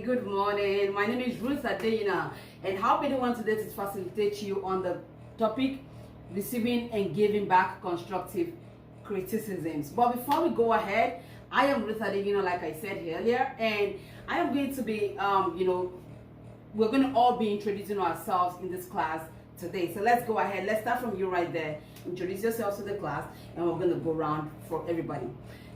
good morning. My name is Ruth Adeyina, and how I want today to facilitate you on the topic receiving and giving back constructive criticisms. But before we go ahead, I am Ruth Adeyina, like I said earlier, and I am going to be, we're going to all be introducing ourselves in this class today. So let's go ahead. Let's start from you right there. Introduce yourselves to the class, and we're going to go around for everybody.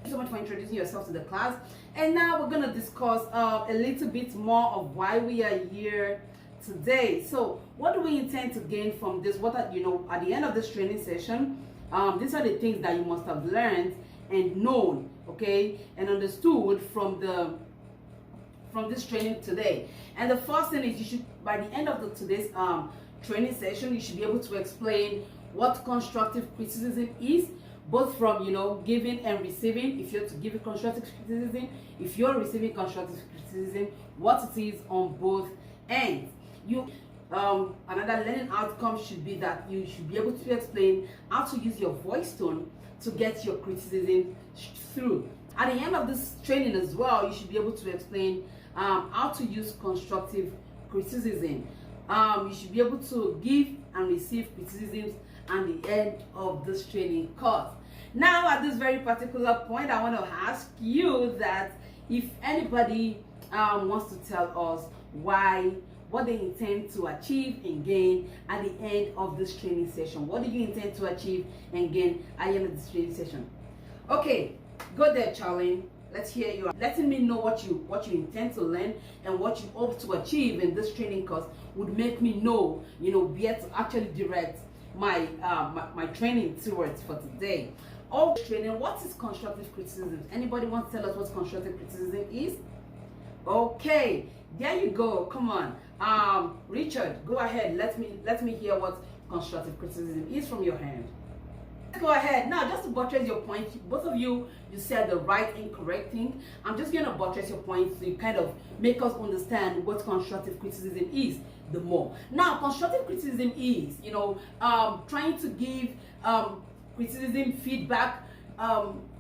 Thank you so much for introducing yourself to the class. And now we're going to discuss a little bit more of why we are here today. So what do we intend to gain from this? What are, at the end of this training session, these are the things that you must have learned and known, okay, and understood from this training today. And the first thing is, you should, by the end of today's training session, you should be able to explain what constructive criticism is, both from giving and receiving. If you're to give a constructive criticism, if you're receiving constructive criticism, what it is on both ends. Another learning outcome should be that you should be able to explain how to use your voice tone to get your criticism through. At the end of this training as well, you should be able to explain how to use constructive criticism. You should be able to give and receive criticisms at the end of this training course. Now, at this very particular point, I want to ask you that if anybody wants to tell us what they intend to achieve and gain at the end of this training session. What do you intend to achieve and gain at the end of this training session? Okay, go there, Charlene. Let's hear you. Letting me know what you intend to learn and what you hope to achieve in this training course would make me know, where to actually direct my my training towards for today. Oh, training. What is constructive criticism? Anybody want to tell us what constructive criticism is? Okay, there you go. Come on, Richard, go ahead. Let me hear what constructive criticism is from your hand. Go ahead. Now, just to buttress your point, both of you said the right and correct thing. I'm just going to buttress your point to kind of make us understand what constructive criticism is the more. Now, constructive criticism is, trying to give criticism, feedback,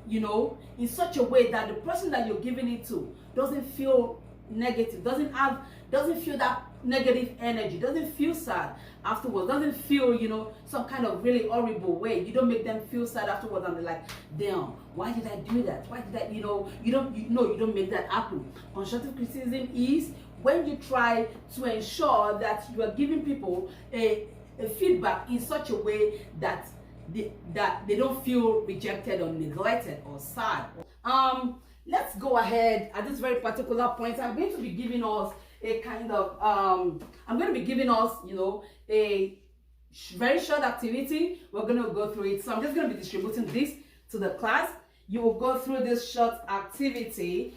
in such a way that the person that you're giving it to doesn't feel negative, doesn't feel that negative energy, doesn't feel sad afterwards, doesn't feel some kind of really horrible way. You don't make them feel sad afterwards and they're like, damn, why did I do that? Why did I, you don't make that happen. Constructive criticism is when you try to ensure that you are giving people a feedback in such a way that they don't feel rejected or neglected or sad. Let's go ahead. At this very particular point, I'm going to be giving us a kind of a very short activity. We're going to go through it. So I'm just going to be distributing this to the class. You will go through this short activity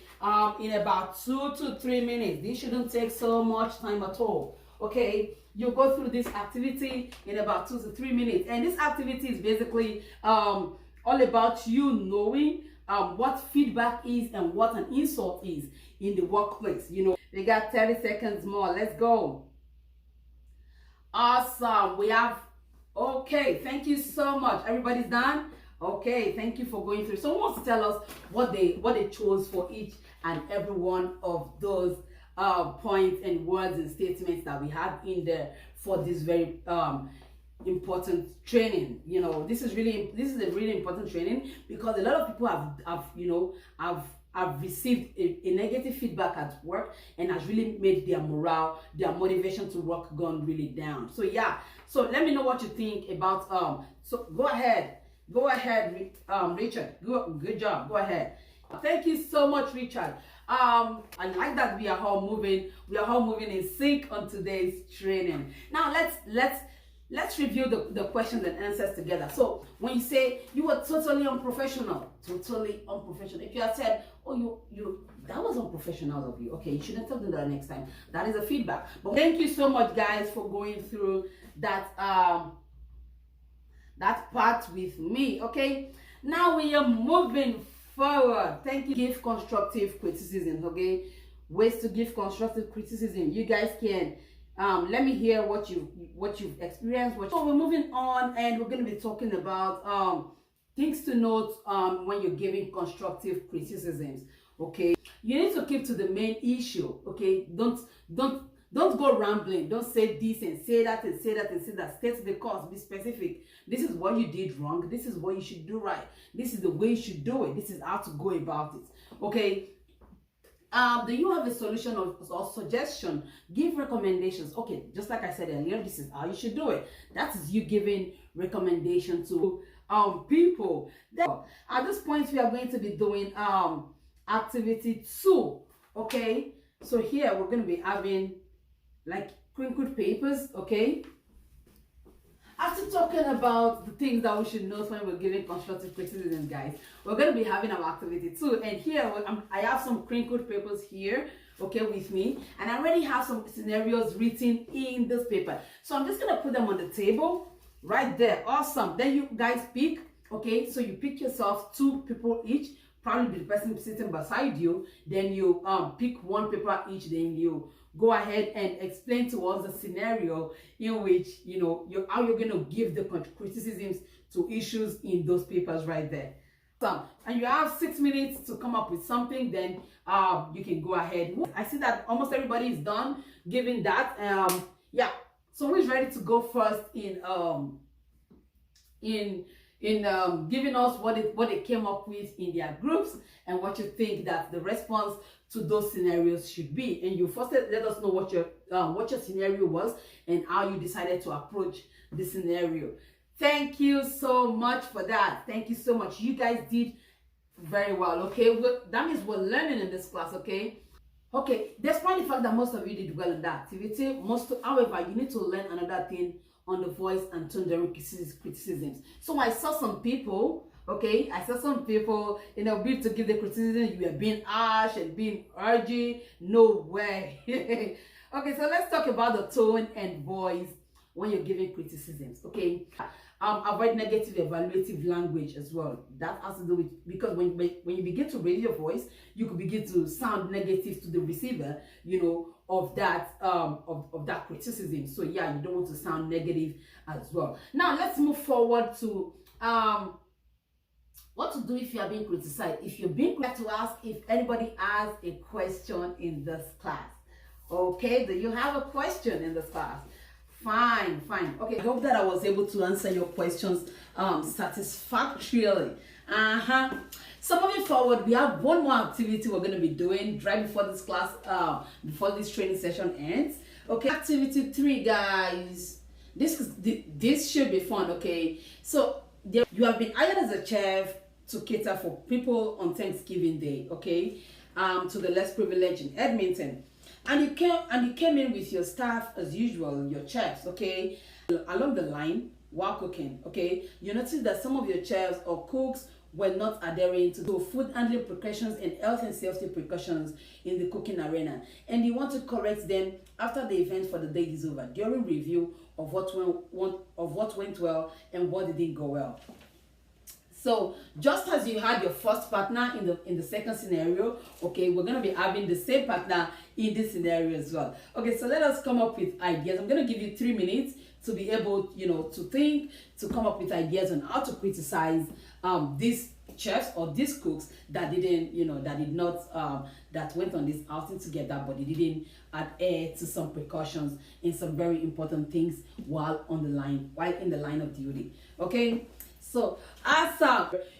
in about 2 to 3 minutes. This shouldn't take so much time at all. Okay, you go through this activity in about 2 to 3 minutes, and this activity is basically all about you knowing what feedback is and what an insult is in the workplace. We got 30 seconds more. Let's go. Awesome. We have, okay, thank you so much. Everybody's done? Okay, thank you for going through. Someone wants to tell us what they chose for each and every one of those points and words and statements that we have in there for this very important training. This is a really important training, because a lot of people have received a negative feedback at work, and has really made their morale, their motivation to work gone really down. So yeah, so let me know what you think about so go ahead, Richard. Good job. Go ahead. Thank you so much, Richard. I like that we are all moving in sync on today's training. Now let's review the questions and answers together. So when you say you were totally unprofessional, if you have said, oh, that was unprofessional of you, okay, you shouldn't have done that next time. That is a feedback. But thank you so much, guys, for going through that that part with me. Okay, now we are moving forward. Thank you. Give constructive criticism. Okay, ways to give constructive criticism. You guys can let me hear what you've experienced. So we're moving on, and we're going to be talking about things to note when you're giving constructive criticisms. Okay, You need to keep to the main issue, okay? Don't go rambling. Don't say this and say that and say that and say that. State the cause. Be specific. This is what you did wrong. This is what you should do right. This is the way you should do it. This is how to go about it. Okay. Do you have a solution or suggestion? Give recommendations. Okay, just like I said earlier, this is how you should do it. That is you giving recommendation to people. Then, at this point, we are going to be doing activity 2. Okay, so here we're going to be having like crinkled papers. Okay, after talking about the things that we should know when we're giving constructive criticism, guys, we're going to be having our activity 2. And here I have some crinkled papers here, okay, with me, and I already have some scenarios written in this paper. So I'm just going to put them on the table right there. Awesome. Then you guys pick, okay, so you pick yourself 2 people each, probably the person sitting beside you. Then you pick 1 paper each. Then you go ahead and explain to us the scenario in which, you know, how you're going to give the criticisms to issues in those papers right there. So, and you have 6 minutes to come up with something. Then you can go ahead. I see that almost everybody is done giving that. Yeah, so who's ready to go first in giving us what they came up with in their groups and what you think that the response to those scenarios should be? And you first let us know what your scenario was and how you decided to approach the scenario. Thank you so much for that. Thank you so much. You guys did very well. Okay, that means we're learning in this class. Okay, despite the fact that most of you did well in that activity, however, you need to learn another thing on the voice and tone during criticisms. So I saw some people, okay, you know, be to give the criticism, you were being harsh and being urgy. No way. Okay, so let's talk about the tone and voice when you're giving criticisms. Okay, avoid negative evaluative language as well. That has to do with, because when you begin to raise your voice, you could begin to sound negative to the receiver, you know, of that of that criticism. So yeah, you don't want to sound negative as well. Now let's move forward to what to do if you are being criticized. If you're being criticized, to ask if anybody has a question in this class. Okay, do you have a question in this class? Fine. Okay, I hope that I was able to answer your questions satisfactorily. So moving forward, we have one more activity we're going to be doing right before this class, before this training session ends. Okay, activity 3, guys. This should be fun. Okay, so you have been hired as a chef to cater for people on Thanksgiving Day. Okay, to the less privileged in Edmonton. And you came in with your staff as usual, your chefs, okay, along the line while cooking. Okay, you notice that some of your chefs or cooks were not adhering to the food handling precautions and health and safety precautions in the cooking arena, and you want to correct them after the event for the day is over, during review of what went well and what didn't go well. So just as you had your first partner in the second scenario, okay, we're going to be having the same partner in this scenario as well. Okay, so let us come up with ideas. I'm going to give you 3 minutes to be able, you know, to think, to come up with ideas on how to criticize these chefs or these cooks that didn't, you know, that went on this outing together, but they didn't adhere to some precautions and some very important things while in the line of duty. Okay. So ask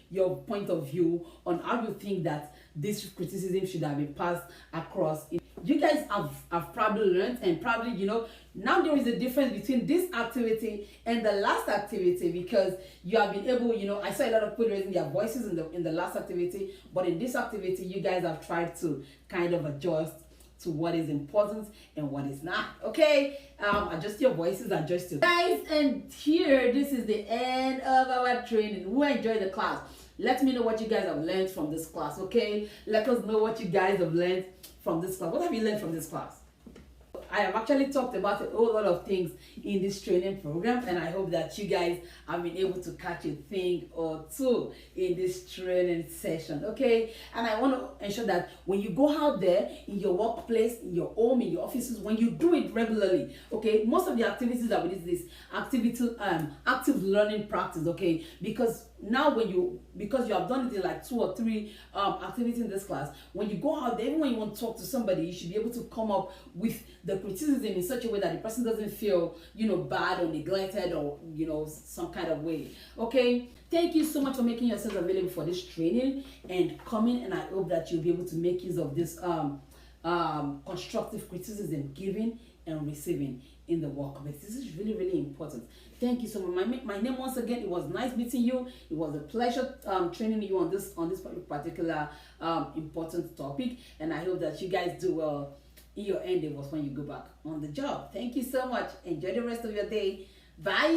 your point of view on how you think that this criticism should have been passed across. You guys have probably learned, and probably, you know, now there is a difference between this activity and the last activity, because you have been able, you know, I saw a lot of people raising their voices in the last activity, but in this activity, you guys have tried to kind of adjust to what is important and what is not. Okay, adjust your voices, adjust your guys. And here, this is the end of our training. Who enjoyed the class? Let me know what you guys have learned from this class. Okay, let us know what you guys have learned from this class. What have you learned from this class? I have actually talked about a whole lot of things in this training program, and I hope that you guys have been able to catch a thing or two in this training session. Okay, and I want to ensure that when you go out there in your workplace, in your home, in your offices, when you do it regularly, okay, most of the activities that we did this active learning practice, okay, because now because you have done it in like 2 or 3 activities in this class, when you go out there, even when you want to talk to somebody, you should be able to come up with the criticism in such a way that the person doesn't feel, bad or neglected or, some kind of way. Okay, thank you so much for making yourself available for this training and coming, and I hope that you'll be able to make use of this constructive criticism, giving and receiving in the workplace. This is really, really important. Thank you so much. My name, once again, it was nice meeting you. It was a pleasure training you on this particular important topic, and I hope that you guys do well in your endeavors when you go back on the job. Thank you so much. Enjoy the rest of your day. Bye.